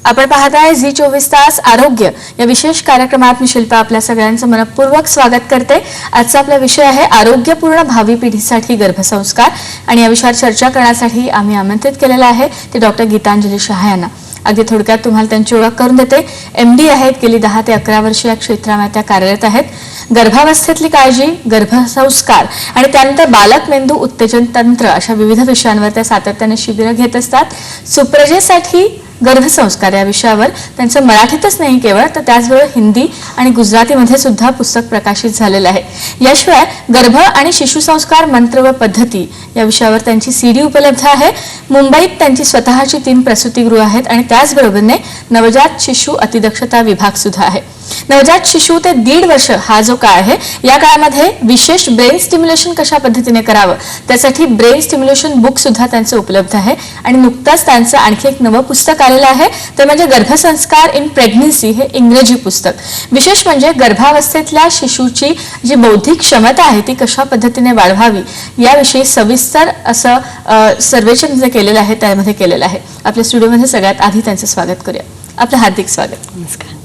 आपण पाहताय झी 24 तास आरोग्य या विशेष कार्यक्रमात मी शिल्पा आपल्या सगळ्यांचं मनपूर्वक स्वागत करते। आजचा आपला विषय आहे आरोग्यपूर्ण भावी पिढीसाठी गर्भसंस्कार आणि या विषयावर चर्चा करण्यासाठी आम्ही आमंत्रित केलेला आहे ते डॉक्टर गीतांजली शहा यांना। अगदी थोडक्यात तुम्हाला त्यांची ओळख करून देते। MD आहेत, गेली 10 ते 11 वर्ष या क्षेत्रामध्ये त्या कार्यरत आहेत। गर्भावस्थेतली काळजी, गर्भसंस्कार आणि त्यानंतर बालक मेंदू उत्तेजन तंत्र अशा विविध विषयांवर त्या सातत्याने शिबिरं घेत असतात। सुप्रजेसाठी गर्भसंस्कार या विषयावर त्यांचं मराठीतच नाही केवळ तर त्याचबरोबर हिंदी आणि गुजरातीमध्ये सुद्धा पुस्तक प्रकाशित झालेलं आहे। याशिवाय गर्भ आणि शिशुसंस्कार मंत्र व पद्धती या विषयावर त्यांची CD उपलब्ध आहे। मुंबईत त्यांची स्वतःची 3 प्रसूतिगृह आहेत आणि त्याचबरोबरने नवजात शिशु अतिदक्षता विभाग सुद्धा आहे। नवजात शिशु ते 1.5 वर्ष हा जो काळ आहे या काळामध्ये विशेष ब्रेन स्टिम्युलेशन कशा पद्धतीने करावं त्यासाठी ब्रेन स्टिम्युलेशन बुक सुद्धा त्यांचं उपलब्ध आहे आणि नुकताच त्यांचं आणखी एक नवं पुस्तक आलेलं आहे ते म्हणजे गर्भसंस्कार इन प्रेग्नन्सी हे इंग्रजी पुस्तक। विशेष म्हणजे गर्भावस्थेतल्या शिशुची जी बौद्धिक क्षमता आहे ती कशा पद्धतीने वाढवावी याविषयी सविस्तर असं सर्वेक्षण जे केलेलं आहे त्यामध्ये केलेलं आहे। आपल्या स्टुडिओमध्ये सगळ्यात आधी त्यांचं स्वागत करूया। आपलं हार्दिक स्वागत। नमस्कार।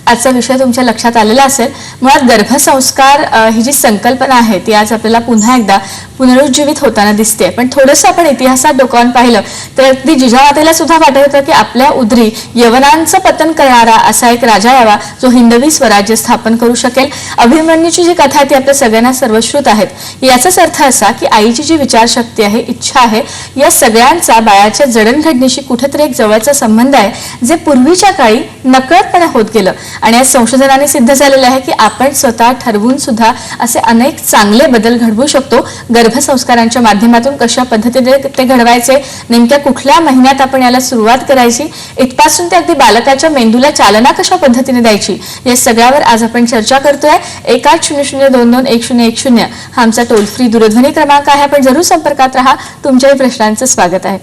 आजचा विषय तुमच्या लक्षात आलेला असेल। मुळात गर्भसंस्कार ही जी संकल्पना आहे ती आज आपल्याला पुन्हा एकदा पुनरुज्जीवित होताना दिसते। पण थोडंसं आपण इतिहासात डोकावून पाहिलं तर अगदी जिजामातेला सुद्धा वाटत होतं की आपल्या उदरी यवनांचं पतन करणारा असा एक राजा यावा जो हिंदवी स्वराज्य स्थापन करू शकेल। अभिमन्यूची जी कथा ती आपल्या सगळ्यांना सर्वश्रुत आहेत। याचाच अर्थ असा की आईची जी विचारशक्ती आहे, इच्छा आहे, या सगळ्यांचा बाळाच्या जडणघडणीशी कुठेतरी एक जवळचा संबंध आहे जे पूर्वीच्या काळी नकळतपणे होत गेलं आणि या संशोधनाने सिद्ध झालेलं आहे की आपण स्वतः ठरवून सुद्धा असे अनेक चांगले बदल घडवू शकतो। गर्भसंस्कारांच्या माध्यमातून कशा पद्धतीने ते घडवायचे, नेमक्या कुठल्या महिन्यात आपण याला सुरुवात करायची, इथपासून ते अगदी बालकाच्या मेंदूला चालना कशा पद्धतीने द्यायची या सगळ्यावर आज आपण चर्चा करतोय। 1800221010 हा आमचा टोल फ्री दूरध्वनी क्रमांक आहे। आपण जरूर संपर्कात राहा। तुमच्याही प्रश्नांचं स्वागत आहे।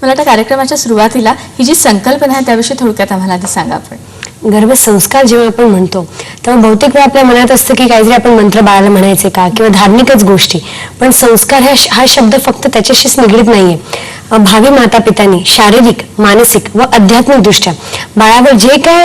मला आता कार्यक्रमाच्या सुरुवातीला ही जी संकल्पना आहे त्याविषयी थोडक्यात आम्हाला आधी सांगा। आपण गर्भसंस्कार जेव्हा आपण म्हणतो तेव्हा बहुतेक वेळा आपल्या मनात असतं की काहीतरी आपण मंत्र बाळाला म्हणायचे का किंवा धार्मिकच गोष्टी, पण संस्कार हा शब्द फक्त त्याच्याशीच निगडीत नाहीये। भावी माता पितांनी शारीरिक, मानसिक व आध्यात्मिक दृष्ट्या बाळावर जे काय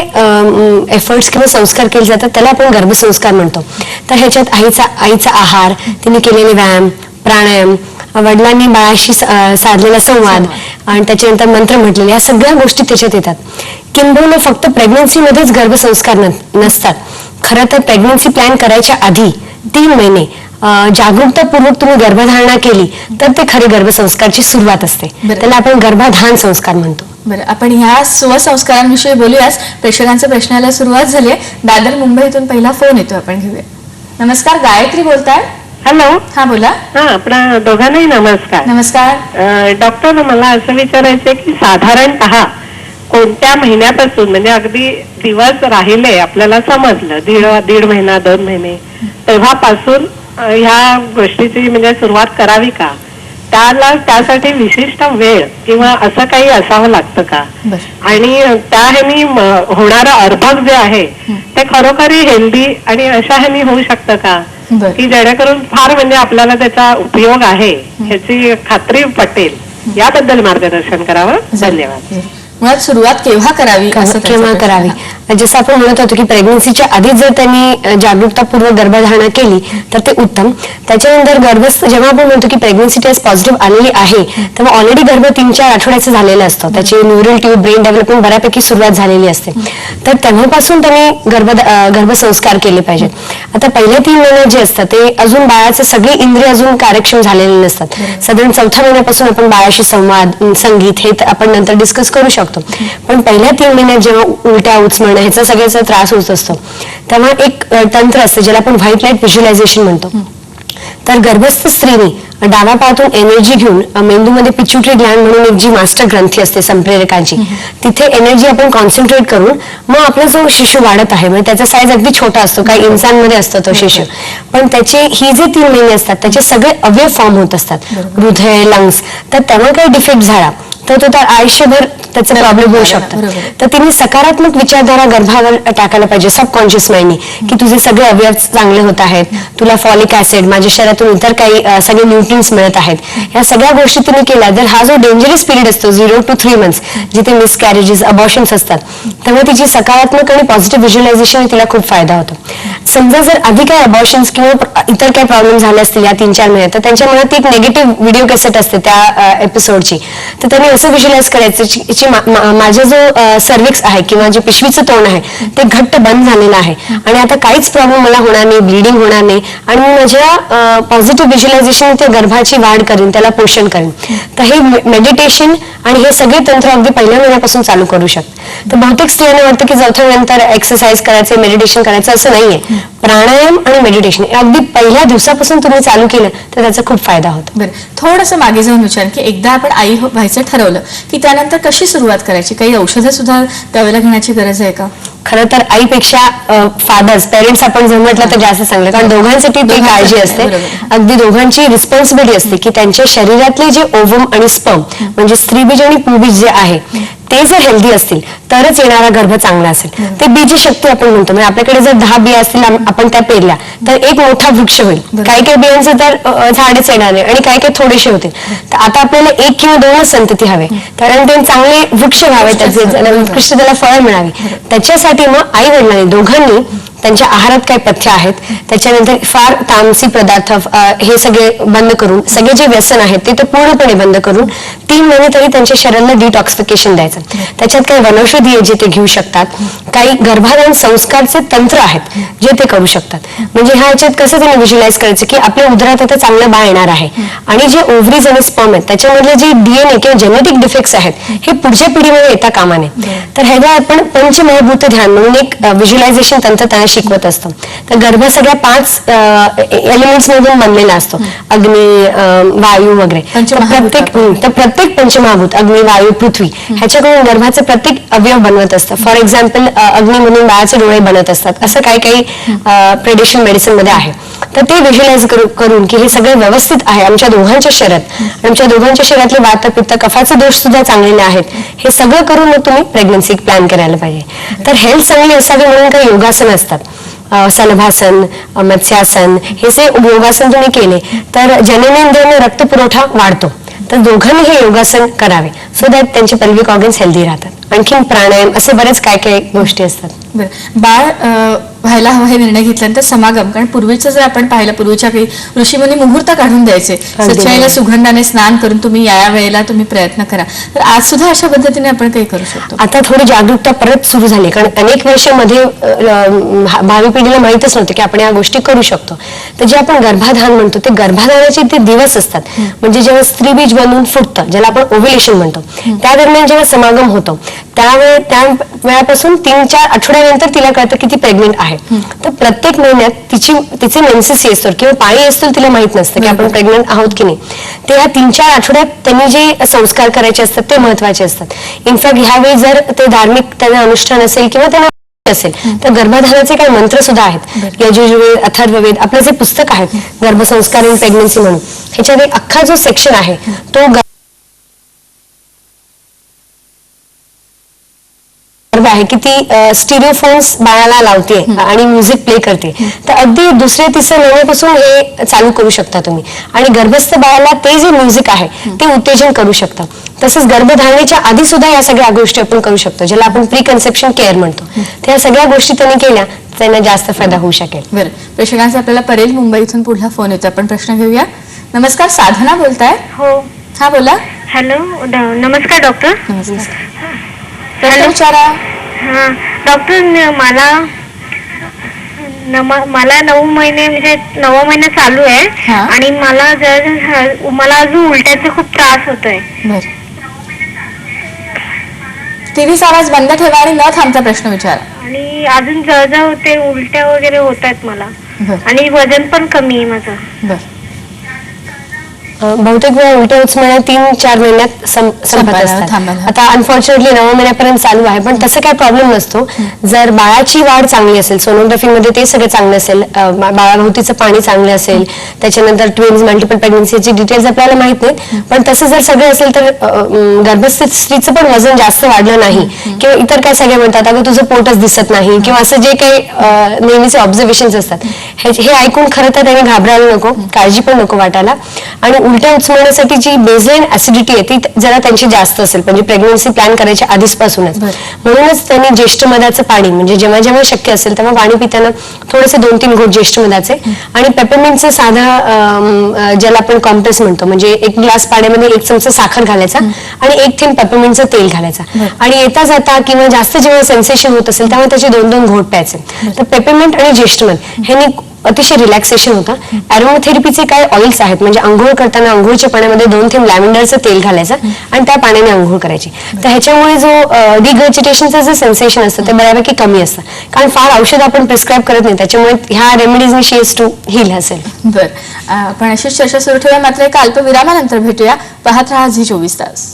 एफर्ट्स किंवा संस्कार केले जातात त्याला आपण गर्भसंस्कार म्हणतो। तर ह्याच्यात आईचा आहार, तिने केलेले व्यायाम, प्राणायाम, वडिलांनी बाळाशी साधलेला संवाद आणि त्याच्यानंतर मंत्र म्हटलेले या सगळ्या गोष्टी त्याच्यात येतात। किंबहुना फक्त प्रेग्नन्सीमध्येच गर्भसंस्कार नसतात। खरं तर प्रेग्नन्सी प्लॅन करायच्या आधी 3 महिने जागरूकतापूर्वक तुम्ही गर्भधारणा केली तर ते खरे गर्भसंस्कारची सुरुवात असते। त्याला आपण गर्भाधान संस्कार म्हणतो। बरं, आपण ह्या स्वसंस्कारांविषयी बोलूयाच। प्रेक्षकांच्या प्रश्नाला सुरुवात झाली आहे। दादर मुंबईतून पहिला फोन येतो, आपण घेऊया। नमस्कार, गायत्री बोलताय? हॅलो, हा बोला। आपल्या दोघांनाही नमस्कार। नमस्कार डॉक्टर, मला असं विचारायचंय की साधारणतः कोणत्या महिन्यापासून, म्हणजे अगदी दिवस राहिले आपल्याला समजलं 1.5 महिना 2 महिने तेव्हापासून ह्या गोष्टीची म्हणजे सुरुवात करावी का? त्यासाठी विशिष्ट वेळ किंवा असं काही असावं लागतं का? आणि त्या ह्यानी होणारं अर्भक जे आहे ते खरोखरी हेल्दी आणि अशा ह्यानी होऊ शकतं का की जेणेकरून फार म्हणजे आपल्याला त्याचा उपयोग आहे ह्याची खात्री पटेल? याबद्दल मार्गदर्शन करावं। धन्यवाद। मुळात सुरुवात केव्हा करावी, केव्हा करावी? जसं आपण म्हणत होतो की प्रेग्नन्सीच्या आधी जर त्यांनी जागरूकतापूर्वक गर्भधारणा केली तर ते उत्तम। त्याच्यानंतर जेव्हा आपण म्हणतो की प्रेग्नन्सी टेस्ट पॉझिटिव्ह आलेली आहे तेव्हा ऑलरेडी गर्भ 3-4 आठवड्याचं झालेलं असतं। त्याची न्यूरल ट्यूब, ब्रेन डेव्हलपमेंट बऱ्यापैकी सुरुवात झालेली असते। तर तेव्हापासून त्यांनी गर्भसंस्कार केले पाहिजेत। आता पहिले 3 महिने जे असतात ते अजून बाळाचे सगळे इंद्रिय अजून कार्यक्षम झालेले नसतात। साधारण 4थ्या महिन्यापासून आपण बाळाशी संवाद, संगीत हे आपण नंतर डिस्कस करू शकतो। पण पहिल्या 3 महिन्यात जेव्हा उलट्या उचमळणं ह्याचा सगळ्याचा त्रास होत असतो तेव्हा एक तंत्र असतं ज्याला आपण व्हाईट लाईट व्हिज्युअलायझेशन म्हणतो। तर गर्भस्थ स्त्रीने डाव्या पायातून एनर्जी घेऊन मेंदूमध्ये पिट्युटरी ग्लँड म्हणून एक जी मास्टर ग्रंथी असते संप्रेरकांची, तिथे एनर्जी आपण कॉन्सन्ट्रेट करून मग आपला जो शिशु वाढत आहे म्हणजे त्याचा साईज अगदी छोटा असतो, काही इंसांमध्ये असतो तो शिशु, पण त्याचे ही जे 3 महिने असतात त्याचे सगळे अवयव फॉर्म होत असतात, हृदय, लंग्स। तर तेव्हा काही डिफेक्ट झाला तर तो तर आयुष्यभर त्याचे प्रॉब्लेम होऊ शकतो. बरोबर. तर तिने सकारात्मक विचारधारा गर्भावर टाकायला पाहिजे सबकॉन्शियस माइंडनी, की तुझे सगळे अवयव चांगले होत आहेत, तुला फॉलिक ऍसिड, माझ्या शरीरातून इतर काही सगळे न्यूट्रिएंट्स मिळत आहेत. या सगळ्या गोष्टी तिने केल्या तर हा जो डेंजरस पिरियड असतो 0 to 3 months जिथे मिसकॅरेजेस, अबॉर्शन्स असतात, तेव्हा तिची सकारात्मक आणि पॉझिटिव्ह व्हिज्युअलायझेशन तिला खूप फायदा होतो. समजा जर आधी काही अबॉर्शन्स किंवा इतर काही प्रॉब्लेम झाले असतील या 3-4 महिन्यात, तर त्यांच्या मनात एक निगेटिव्ह व्हिडिओ कॅसेट असते त्या एपिसोडची. तर त्यांनी असं व्हिज्युअलाइज करायचं की माझा जो सर्विक्स आहे किंवा जे पिशवीचं तोंड आहे ते घट्ट बंद झालेलं आहे आणि आता काहीच प्रॉब्लेम मला होणार नाही, ब्लिडिंग होणार नाही आणि मी माझ्या पॉझिटिव्ह व्हिज्युअलायझेशन त्या गर्भाची वाढ करेन, त्याला पोषण करेन. तर हे मेडिटेशन आणि हे सगळे तंत्र अगदी पहिल्या महिन्यापासून चालू करू शकतात. तर बहुतेक स्त्रियांना वाटतं की चौथ्या नंतर एक्सरसाइज करायचं, मेडिटेशन करायचं, असं नाहीये. प्राणायाम आणि मेडिटेशन अगदी पहिल्या दिवसापासून तुम्ही चालू केलं तर त्याचा खूप फायदा होतो. बरं, थोडंसं मागे जाऊन विचार की एकदा आपण आई व्हायचं ठरवलं की त्यानंतर कशी सुरुवात करायची? काही औषधं सुद्धा त्यावेळेला घेण्याची गरज आहे का? खरं तर आईपेक्षा फादर्स, पेरेंट्स आपण जर म्हटलं तर जास्त चांगलं, कारण दोघांसाठी ती काळजी असते. बरोबर. अगदी दोघांची रिस्पॉन्सिबिलिटी असते की त्यांच्या शरीरातले जे ओवम आणि स्पर्म म्हणजे स्त्रीबीज आणि पुंबीज जे आहे ते जर हेल्दी असतील तरच येणारा गर्भ चांगला असेल. ते बीज शक्ती आपण म्हणतो. म्हणजे आपल्याकडे जर 10 बिया असतील, आपण त्या पेरल्या तर एक मोठा वृक्ष होईल. काही काही बियांचं तर झाडच येणार नाही आणि काही काही थोडेसे होतील. तर आता आपल्याला 1 किंवा 2च संतती हवे, कारण ते चांगले वृक्ष व्हावे, त्याचे उत्कृष्ट त्याला फळ मिळावी. त्याच्यासाठी मग आई वडिलांनी दोघांनी त्यांच्या आहारात काय पथ्य आहेत, त्याच्यानंतर फार तामसी पदार्थ हे सगळे बंद करून, सगळे जे व्यसन आहेत ते तर पूर्णपणे बंद करून 3 महिने तरी त्यांच्या शरीराला डिटॉक्सिफिकेशन द्यायचं. त्याच्यात काही वनौषधी आहे जे ते घेऊ शकतात, काही गर्भाधान संस्कारचे तंत्र आहेत जे ते करू शकतात. म्हणजे ह्या याच्यात कसं त्यांनी व्हिज्युअलाइज करायचं की आपल्या उदरात आता चांगलं बाळ येणार आहे आणि जे ओव्हरीज आणि स्पर्म आहेत त्याच्यामधले जे DNA किंवा जेनेटिक डिफेक्ट्स आहेत हे पुढच्या पिढीमध्ये येता कामा नये. तर ह्याला आपण पंचमहाभूत ध्यान म्हणून एक व्हिज्युअलायझेशन तंत्र त्यांना शिकवत असतो. तर गर्भ सगळ्या 5 एलिमेंट्स मधून बनलेला असतो, अग्नी, वायू वगैरे. तर प्रत्येक पंचमहाभूत अग्नी, वायू, पृथ्वी ह्याच्याकडून गर्भाचे प्रत्येक अवयव बनवत असतं. फॉर एक्झाम्पल अग्नी म्हणून बाळाचे डोळे बनत असतात, असं काही काही प्रेडिशन मेडिसिन मध्ये आहे. तर ते व्हिज्युअलाइज करून की हे सगळं व्यवस्थित आहे आमच्या दोघांच्या शरीरात, आमच्या दोघांच्या शरीरातले वात, पित्त, कफाचे दोष सुद्धा चांगलेले आहेत, हे सगळं करून मग तुम्ही प्रेग्नन्सी प्लॅन करायला पाहिजे. तर हेल्थ चांगली असावी म्हणून काही योगासन असतात, सलभासन, मत्स्यासन, हे जे योगासन तुम्ही केले तर जननेंद्रियाने रक्तपुरवठा वाढतो. तर दोघांनी हे योगासन करावे सो दॅट त्यांचे पेल्विक ऑर्गन्स हेल्दी राहतात. आणखी प्राणायाम असे बरेच काय काय गोष्टी असतात. बरं, बाळ व्हायला हवं हे निर्णय घेतल्यानंतर समागम, कारण पूर्वीचं जर आपण पाहिलं, पूर्वीच्या काही ऋषीमुनी मुहूर्त काढून द्यायचे, सच्चाईला सुगंधाने स्नान करून तुम्ही या वेळेला तुम्ही प्रयत्न करा. तर आज सुद्धा अशा पद्धतीने आपण काही करू शकतो. आता थोडी जागरूकता परत सुरू झाली, कारण अनेक वर्षामध्ये भावी पिढीला माहितच नव्हतं की आपण या गोष्टी करू शकतो. तर जे आपण गर्भाधान म्हणतो ते गर्भाधानाचे ते दिवस असतात, म्हणजे जेव्हा स्त्रीबीज बनून फुटतं, ज्याला आपण ओव्युलेशन म्हणतो, त्या दरम्यान जेव्हा समागम होतो त्या वेळापासून 3-4 आठवड्यानंतर तिला कळतं की ती प्रेग्नेंट आहे. तर प्रत्येक महिन्यात तिचे मेन्सेस असतो किंवा पाळी असतो तिला माहित नसतं की आपण प्रेग्नेंट आहोत की नाही. ते या 3-4 आठवड्यात त्यांनी जे संस्कार करायचे असतात ते महत्वाचे असतात. इनफॅक्ट ह्यावेळी जर ते धार्मिक त्यांना अनुष्ठान असेल किंवा त्यांना असेल तर गर्भधानाचे काही मंत्र सुद्धा आहेत. यजुर्वेद, अथर्ववेद, आपलं जे पुस्तक आहे गर्भसंस्कार इन प्रेग्नन्सी म्हणून, ह्याच्यात एक अख्खा जो सेक्शन आहे तो आहे की ती स्टिरिओफोन्स बाळाला लावते आणि म्युझिक प्ले करते. तर अगदी 2-3 महिन्यापासून हे चालू करू शकता तुम्ही. आणि गर्भस्थ बाळाला ते जे म्युझिक आहे ते उत्तेजन करू शकता. तसंच गर्भधारणेच्या आधी सुद्धा या सगळ्या गोष्टी आपण करू शकतो, ज्याला आपण प्री कन्सेप्शन केअर म्हणतो. त्या सगळ्या गोष्टी त्यांनी केल्या त्यांना जास्त फायदा होऊ शकेल. बरं, प्रेक्षकांचा आपल्याला परेल मुंबईतून पुढला फोन येतो, आपण प्रश्न घेऊया. नमस्कार, साधना बोलताय? हो. हा, बोला. हॅलो, नमस्कार डॉक्टर. नमस्कार, प्रश्न विचारा. हा डॉक्टर, मला 9 महिने म्हणजे 9वा महिना चालू आहे हा. आणि मला अजून उलट्याचा खूप त्रास होतोय. बरं, टीव्हीचा आवाज बंद ठेवा आणि न थांबता प्रश्न विचारा. आणि अजून जळजळ होते, उलट्या वगैरे होत आहेत मला. बरं. आणि वजन पण कमी आहे माझं. बरं, बहुतेक वेळा उलट्या उचमळ्या 3-4 महिन्यात संपत संपायला, असतात. थांबायला. आता अनफॉर्च्युनेटली 9 महिन्यापर्यंत चालू आहे, पण तसं काही प्रॉब्लेम नसतो. जर बाळाची वाढ चांगली असेल, सोनोग्राफीमध्ये ते सगळं चांगलं असेल, बाळाभोवतीचं पाणी चांगलं असेल, त्याच्यानंतर ट्विन्स मल्टिपल प्रेग्नन्सीची डिटेल्स आपल्याला माहित नाहीत, पण तसं जर सगळं असेल तर गर्भस्थ स्त्रीचं पण वजन जास्त वाढलं नाही किंवा इतर काय सगळे म्हणतात अगं तुझं पोटच दिसत नाही किंवा असं जे काही नेहमीचे ऑब्झर्वेशन असतात, हे ऐकून खरं तर त्यांनी घाबरायला नको, काळजी पण नको वाटायला. आणि उलट्या उचमळण्यासाठी जी बेसलाईन ऍसिडिटी आहे ती जरा त्यांची जास्त असेल, म्हणजे प्रेग्नन्सी प्लॅन करायच्या आधीपासूनच. म्हणूनच त्यांनी ज्येष्ठ मधाचं पाणी, म्हणजे जेव्हा जेव्हा शक्य असेल तेव्हा पाणी पिताना थोडेसे 2-3 घोट ज्येष्ठ मधाचे आणि पेपरमिंटचं साधा ज्याला आपण कॉम्प्रेस म्हणतो, म्हणजे 1 ग्लास पाण्यामध्ये 1 चमचा साखर घालायचा आणि 1 थेंब पेपरमिंटचं तेल घालायचा आणि येता जाता किंवा जास्त जेव्हा सेन्सेशन होत असेल तेव्हा त्याचे 2-2 घोट प्यायचे. तर पेपरमिंट आणि ज्येष्ठ मध ह्यांनी अतिशय रिलॅक्सेशन होतं. अरोमाथेरपीचे काय ऑइल्स आहेत, म्हणजे आंघोळ करताना आंघोळच्या पाण्यामध्ये 2 थेंब लॅव्हेंडरचं तेल घालायचं आणि त्या पाण्याने आंघोळ करायची. तर ह्याच्यामुळे जो रिगर्जिटेशनचं जे सेन्सेशन असतं ते बऱ्यापैकी कमी असतं, कारण फार औषध आपण प्रिस्क्राईब करत नाही, त्याच्यामुळे ह्या रेमेडीजनी शी इज टू हील असेल. बरं, आपण अशीच चर्चा सुरू ठेवूया, मात्र एका अल्पविरामानंतर भेटूया. पाहत राहा झी 24 तास.